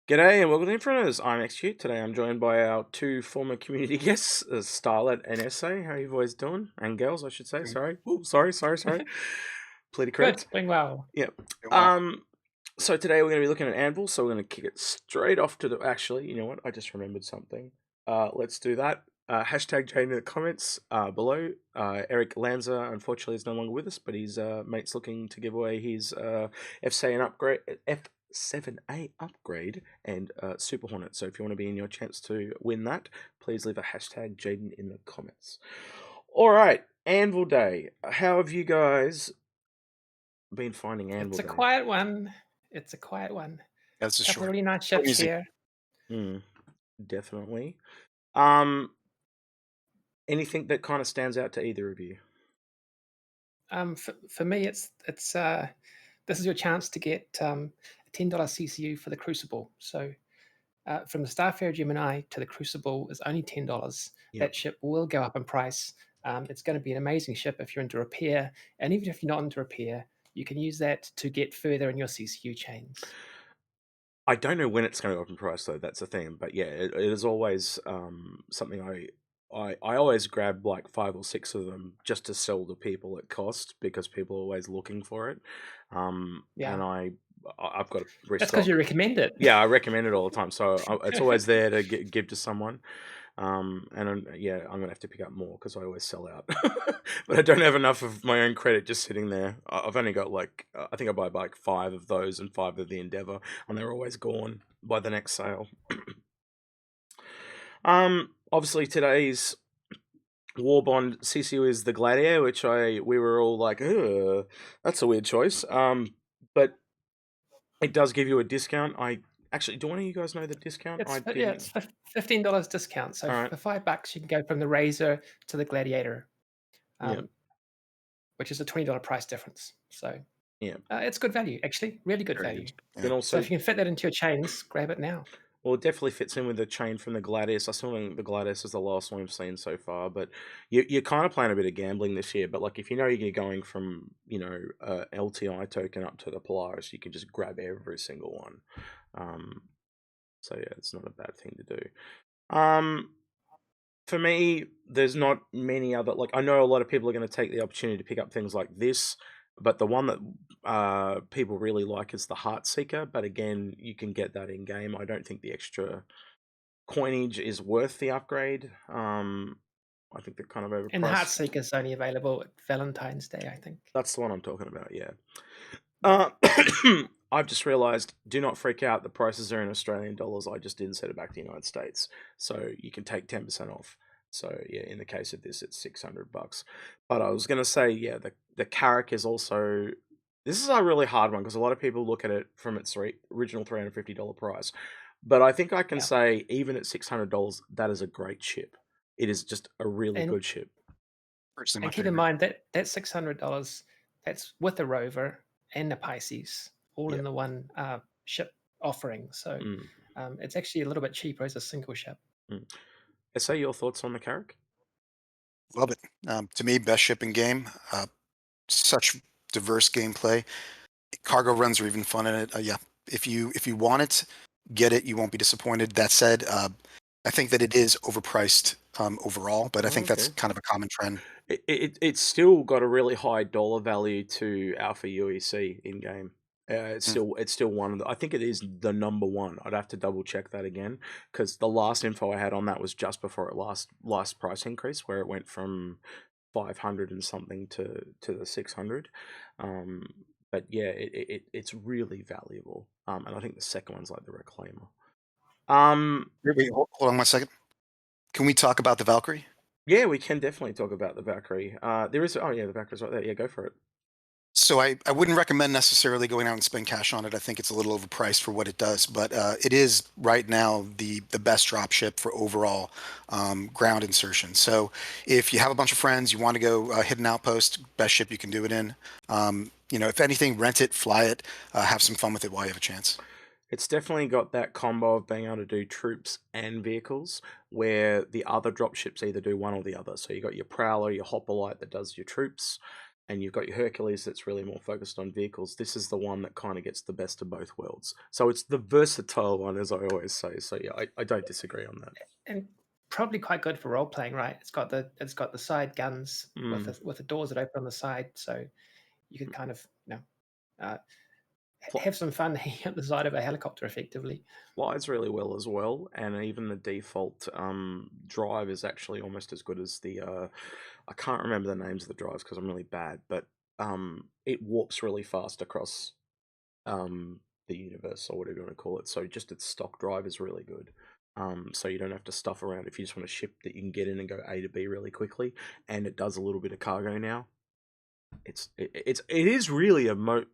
G'day and welcome to Inforunners. I'm XQ. Today I'm joined by our two former community guests, Starlette and Ese. How are you boys doing? And girls, I should say. Doing Sorry. Oh, sorry. Politically Good, correct. doing well. Yep. Doing well. So today we're going to be looking at Anvil. So we're going to kick it straight off to the. Actually, you know what? I just remembered something. Let's do that. Hashtag Jane in the comments below. Eric Lanza, unfortunately, is no longer with us, but his mate's looking to give away his F7 upgrade. F7A upgrade and Super Hornet. So if you want to be in your chance to win that, please leave a hashtag Jaden in the comments. All right, Anvil Day. How have you guys been finding Anvil It's a Day? quiet one. It's a quiet one. That's a Couple of short, really nice ships easy. here. Definitely. Anything that kind of stands out to either of you? For me, it's this is your chance to get a $10 CCU for the Crucible. So from the Starfarer Gemini to the Crucible is only $10. Yep. That ship will go up in price. It's going to be an amazing ship if you're into repair, and even if you're not into repair, you can use that to get further in your CCU chains. I don't know when it's going to go up in price though. That's the thing. But yeah, it is always something I always grab like 5 or 6 of them just to sell to people at cost because people are always looking for it. And I've got a That's restock. because you recommend it. Yeah, I recommend it all the time. So it's always there to give to someone. Yeah, I'm gonna have to pick up more because I always sell out. But I don't have enough of my own credit just sitting there. I've only got like I think I buy like 5 of those and 5 of the Endeavor, and they're always gone by the next sale. Obviously today's War Bond CCU is the Gladiator, which we were all like, ugh, that's a weird choice. But it does give you a discount. Actually, do one of you guys know the discount? It's $15 discount. So Alright. for $5, you can go from the Razor to the Gladiator, Yeah. which is a $20 price difference. So Yeah. it's good value, actually, really good Very value. good. Yeah. Then So also, if you can fit that into your chains, grab it now. well, it definitely fits in with the chain from the Gladius. I still think the Gladius is the last one we've seen so far, but you're kind of playing a bit of gambling this year. But like, if you know you're going from LTI token up to the Polaris, you can just grab every single one. So yeah, it's not a bad thing to do. For me, there's not many other, like, I know a lot of people are going to take the opportunity to pick up things like this, but the one that people really like is the Heartseeker. But again, you can get that in game. I don't think the extra coinage is worth the upgrade. I think they're kind of overpriced. And the Heartseeker is only available at Valentine's Day, I think. That's the one I'm talking about, yeah. I've just realised, do not freak out, the prices are in Australian dollars. I just didn't set it back to the United States. So you can take 10% off. So yeah, in the case of this, it's $600. But I was going to say, yeah, the Carrack is also... This is a really hard one because a lot of people look at it from its original $350 price. But I think I can say, even at $600, that is a great ship. It is just a really good ship. And keep in mind that $600, that's with the Rover and the Pisces, all in the one ship offering. So it's actually a little bit cheaper as a single ship. Say your thoughts on the Carrack? Love it. To me, best ship in game. Such diverse gameplay. Cargo runs are even fun in it. Yeah, if you want it, get it. You won't be disappointed. That said, I think that it is overpriced overall, but I think that's kind of a common trend. It's still got a really high dollar value to Alpha UEC in game. It's still one of the. I think it is the number one. I'd have to double check that again because the last info I had on that was just before it last price increase, where it went from 500 and something to the 600. But yeah, it's really valuable. And I think the second one's like the Reclaimer. Wait, hold on 1 second. Can we talk about the Valkyrie? Yeah, we can definitely talk about the Valkyrie. There is. Oh yeah, the Valkyrie's right there. Yeah, go for it. So I wouldn't recommend necessarily going out and spend cash on it. I think it's a little overpriced for what it does, but it is right now the best drop ship for overall ground insertion. So if you have a bunch of friends, you want to go hit an outpost, best ship you can do it in. If anything, rent it, fly it, have some fun with it while you have a chance. It's definitely got that combo of being able to do troops and vehicles, where the other dropships either do one or the other. So you got your Prowler, your Hoplite that does your troops, and you've got your Hercules that's really more focused on vehicles. This is the one that kind of gets the best of both worlds. So it's the versatile one, as I always say. So yeah, I don't disagree on that. And probably quite good for role playing, right? It's got the side guns with the doors that open on the side, so you could kind of have some fun hanging at the side of a helicopter effectively. Flies really well as well, and even the default drive is actually almost as good as the I can't remember the names of the drives because I'm really bad, but it warps really fast across the universe, or whatever you want to call it. So just its stock drive is really good. So you don't have to stuff around if you just want a ship that you can get in and go A to B really quickly, and it does a little bit of cargo now. It is really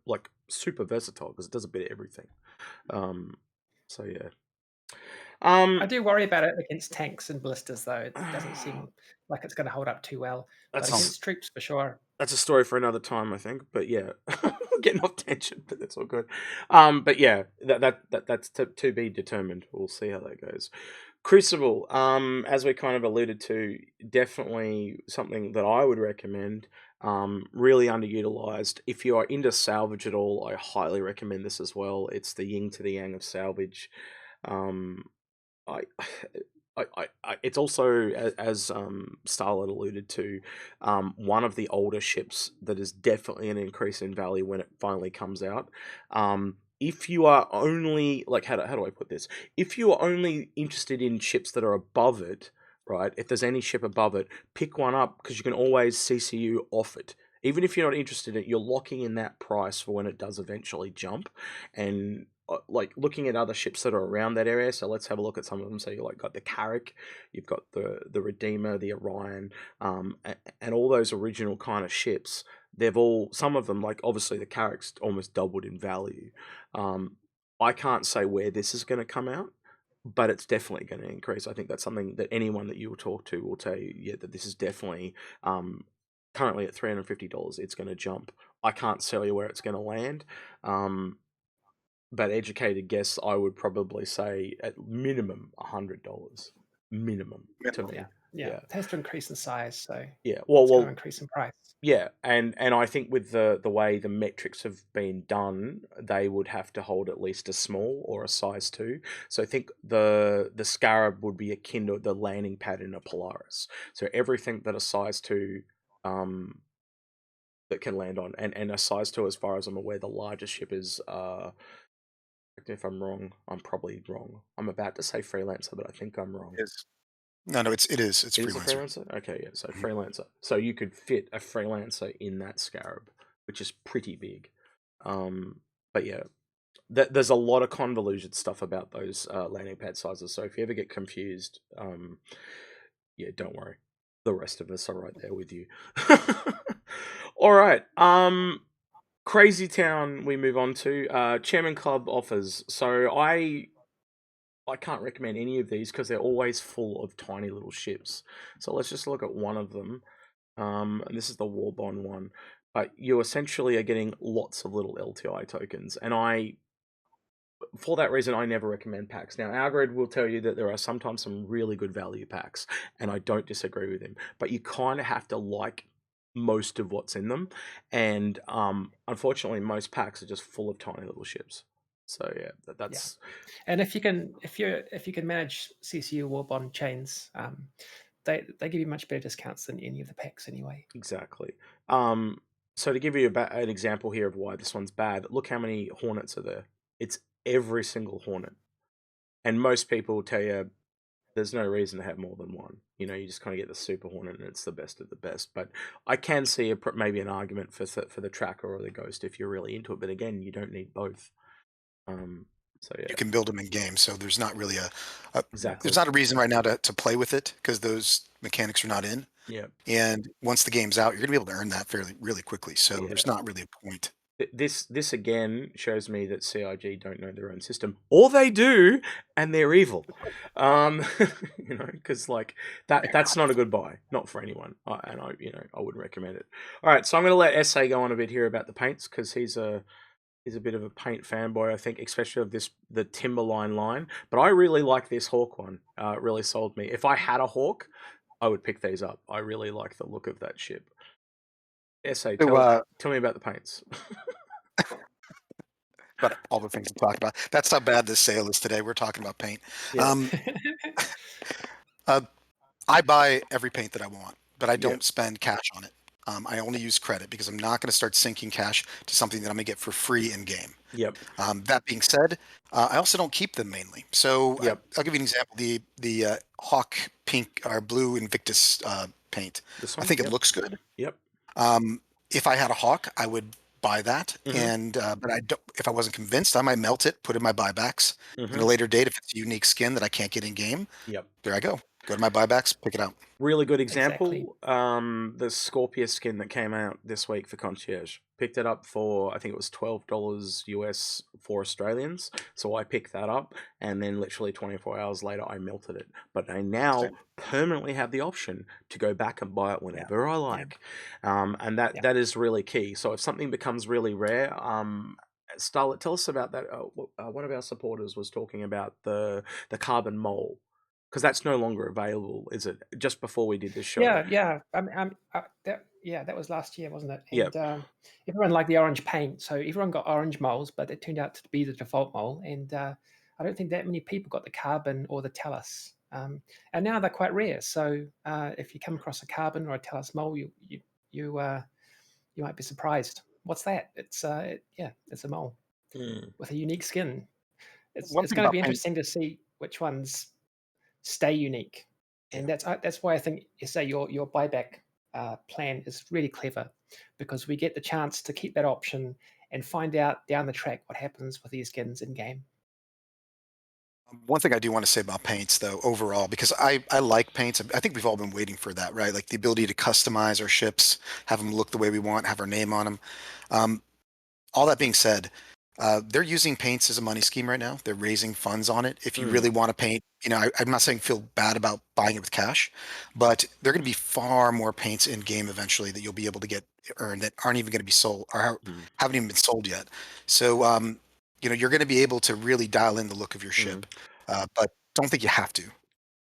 like super versatile because it does a bit of everything. So yeah. I do worry about it against tanks and ballistas, though. It doesn't seem like it's going to hold up too well. But against troops, for sure. That's a story for another time, I think. But yeah, getting off tangent, but that's all good. But yeah, that's to be determined. We'll see how that goes. Crucible, as we kind of alluded to, definitely something that I would recommend. Really underutilized. If you are into salvage at all, I highly recommend this as well. It's the yin to the yang of salvage. It's also, as Starlette alluded to, one of the older ships that is definitely an increase in value when it finally comes out. If you are only, like, how do I put this? If you are only interested in ships that are above it, right? If there's any ship above it, pick one up because you can always CCU off it. Even if you're not interested in it, you're locking in that price for when it does eventually jump. And like looking at other ships that are around that area, so let's have a look at some of them. So you got the Carrack, you've got the Redeemer, the Orion, and all those original kind of ships. They've all, some of them, like obviously the Carrack's almost doubled in value. I can't say where this is going to come out, but it's definitely going to increase. I think that's something that anyone that you will talk to will tell you, yeah, that this is definitely currently at $350. It's going to jump. I can't tell you where it's going to land. But educated guess, I would probably say at minimum $100. Minimum to me. Yeah. It has to increase in size, so yeah, well, it's going to increase in price. Yeah, and I think with the way the metrics have been done, they would have to hold at least a small or a size 2. So I think the Scarab would be akin to the landing pad in a Polaris. So everything that a size 2 that can land on, and a size 2, as far as I'm aware, the largest ship is if I'm wrong, I'm probably wrong. I'm about to say Freelancer, but I think I'm wrong. No, it is. It's Freelancer. Freelancer? Okay, yeah. So Freelancer. So you could fit a Freelancer in that Scarab, which is pretty big. But yeah, there's a lot of convoluted stuff about those landing pad sizes. So if you ever get confused, yeah, don't worry. The rest of us are right there with you. All right. Crazy Town we move on to. Chairman Club offers. So I can't recommend any of these because they're always full of tiny little ships. So let's just look at one of them. And this is the Warbond one. But you essentially are getting lots of little LTI tokens. And for that reason, I never recommend packs. Now, Algrid will tell you that there are sometimes some really good value packs. And I don't disagree with him. But you kind of have to like most of what's in them, and unfortunately most packs are just full of tiny little ships. So yeah, that's and if you can manage CCU Warbond chains, they give you much better discounts than any of the packs anyway. Exactly. So to give you an example here of why this one's bad, look how many Hornets are there. It's every single Hornet, and most people will tell you there's no reason to have more than one. You know, you just kind of get the Super Hornet and it's the best of the best. But I can see maybe an argument for the Tracker or the Ghost if you're really into it. But again, you don't need both. So yeah, you can build them in game. So there's not really exactly. There's not a reason right now to play with it because those mechanics are not in. Yeah. And once the game's out, you're gonna be able to earn that really quickly. So there's not really a point. This again shows me that CIG don't know their own system, or they do, and they're evil. You know, because like that's not a good buy, not for anyone. I wouldn't recommend it. All right, so I'm going to let Ese go on a bit here about the paints because he's a bit of a paint fanboy, I think, especially of the Timberline line. But I really like this Hawk one. It really sold me. If I had a Hawk, I would pick these up. I really like the look of that ship. Essay, So, tell me about the paints. about all the things to talk about. That's how bad this sale is today. We're talking about paint. Yeah. I buy every paint that I want, but I Yep. don't spend cash on it. I only use credit because I'm not going to start sinking cash to something that I'm going to get for free in game. Yep. That being said, I also don't keep them mainly. So Yep. I'll give you an example. The Hawk pink or blue Invictus paint. This I one? think it Yep. looks good. Yep. If I had a Hawk, I would buy that. Mhm. And but I don't. If I wasn't convinced, I might melt it, put it in my buybacks. At a Mhm. later date, if it's a unique skin that I can't get in game, Yep. there I go. Go to my buybacks, pick it out. Really good Exactly. example. The Scorpius skin that came out this week for Concierge. Picked it up for, I think it was $12 US for Australians. So I picked that up, and then literally 24 hours later I melted it. But I now Same. permanently have the option to go back and buy it whenever I like. And Yeah. that is really key. So if something becomes really rare, Starlette, tell us about that. One of our supporters was talking about the carbon mole. Because that's no longer available, is it? Just before we did this show. Yeah. That was last year, wasn't it? Yep. And everyone liked the orange paint, so everyone got orange moles, but it turned out to be the default mole. And I don't think that many people got the carbon or the talus. And now they're quite rare. So if you come across a carbon or a talus mole, you might be surprised. What's that? It's it's a mole with a unique skin. It's One thing going to about be paint, interesting to see which ones stay unique, and that's why I think your buyback plan is really clever, because we get the chance to keep that option and find out down the track what happens with these skins in game. one thing I do want to say about paints, though, overall, because I like paints. I think we've all been waiting for that, right? Like the ability to customize our ships, have them look the way we want, have our name on them. All that being said, they're using paints as a money scheme right now. They're raising funds on it. If you really want to paint, I'm not saying feel bad about buying it with cash, but there are going to be far more paints in game eventually that you'll be able to get earned that aren't even going to be sold or haven't even been sold yet. So, you're going to be able to really dial in the look of your ship, but don't think you have to.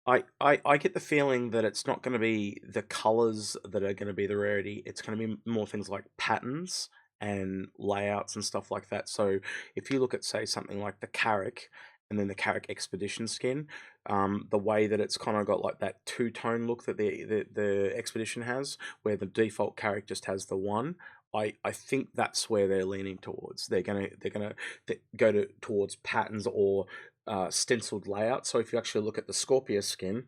I get the feeling that it's not going to be the colors that are going to be the rarity. It's going to be more things like patterns and layouts and stuff like that. So if you look at, say, something like the Carrack and then the Carrack Expedition skin, the way that it's kind of got like that two-tone look that the Expedition has, where the default Carrack just has the one. I think that's where they're leaning towards. They're gonna go towards patterns or stenciled layout. So if you actually look at the Scorpius skin,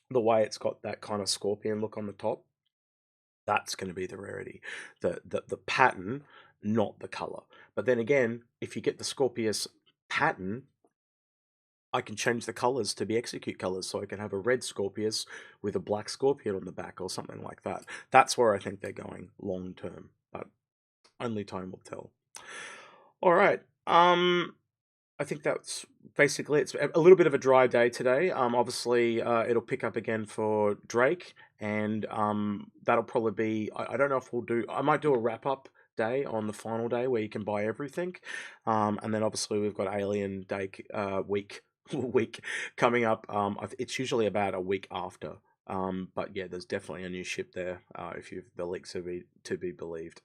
the way it's got that kind of scorpion look on the top, that's going to be the rarity. The pattern, not the color. But then again, if you get the Scorpius pattern, I can change the colors to be execute colors, so I can have a red Scorpius with a black scorpion on the back or something like that. That's where I think they're going long term, but only time will tell. All right. I think that's basically it. It's a little bit of a dry day today. Obviously, it'll pick up again for Drake, and that'll probably be. I don't know if we'll do. I might do a wrap up day on the final day where you can buy everything, and then obviously we've got Alien Day week coming up. It's usually about a week after. But yeah, there's definitely a new ship there. If the leaks are to be believed.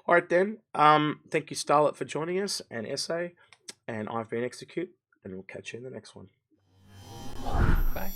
All right then. Thank you, Starlette, for joining us, and Ese. And I've been Execute, and we'll catch you in the next one. Bye.